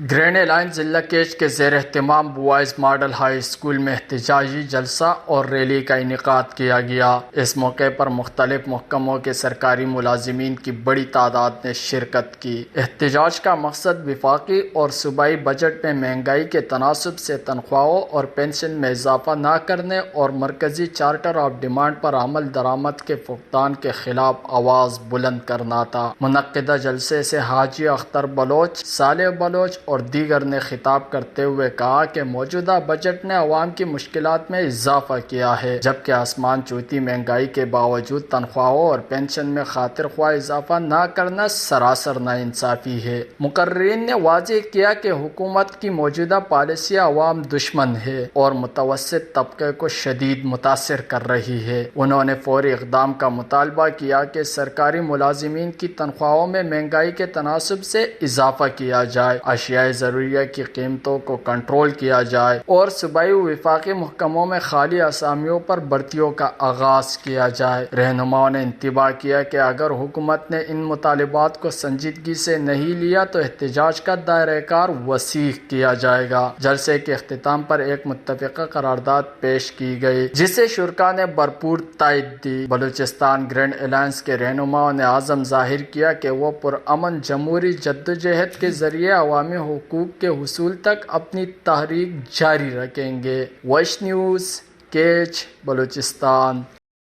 Grand alliance ضلع catch کے زیر اہتمام بوائز ماڈل ہائی اسکول میں احتجاجی جلسہ اور ریلی کا انعقاد کیا گیا۔ اس موقع پر مختلف محکموں کے سرکاری ملازمین کی بڑی تعداد نے شرکت کی۔ احتجاج کا مقصد وفاقی اور صوبائی بجٹ میں مہنگائی کے تناسب سے تنخواہوں اور پنشن میں اضافہ نہ کرنے اور مرکزی چارٹر آف ڈیمانڈ پر عمل درآمد کے فقدان کے خلاف آواز بلند کرنا تھا۔ منعقدہ جلسے سے حاجی اختر بلوچ، صالح بلوچ اور دیگر نے خطاب کرتے ہوئے کہا کہ موجودہ بجٹ نے عوام کی مشکلات میں اضافہ کیا ہے، جبکہ آسمان چھوتی مہنگائی کے باوجود تنخواہوں اور پنشن میں خاطر خواہ اضافہ نہ کرنا سراسر ناانصافی ہے۔ مقررین نے واضح کیا کہ حکومت کی موجودہ پالیسیاں عوام دشمن ہے اور متوسط طبقے کو شدید متاثر کر رہی ہے۔ انہوں نے فوری اقدام کا مطالبہ کیا کہ سرکاری ملازمین کی تنخواہوں میں مہنگائی کے تناسب سے اضافہ کیا جائے، اشیاء ضروریہ کی قیمتوں کو کنٹرول کیا جائے اور صوبائی و وفاقی محکموں میں خالی اسامیوں پر بھرتیوں کا آغاز کیا جائے۔ رہنماؤں نے انتباہ کیا کہ اگر حکومت نے ان مطالبات کو سنجیدگی سے نہیں لیا تو احتجاج کا دائرہ کار وسیع کیا جائے گا۔ جلسے کے اختتام پر ایک متفقہ قرارداد پیش کی گئی جسے شرکاء نے بھرپور تائید دی۔ بلوچستان گرینڈ الائنس کے رہنماؤں نے عزم ظاہر کیا کہ وہ پرامن جمہوری جدوجہد کے ذریعے عوامی حقوق کے حصول تک اپنی تحریک جاری رکھیں گے۔ Voice news, Kech, Balochistan.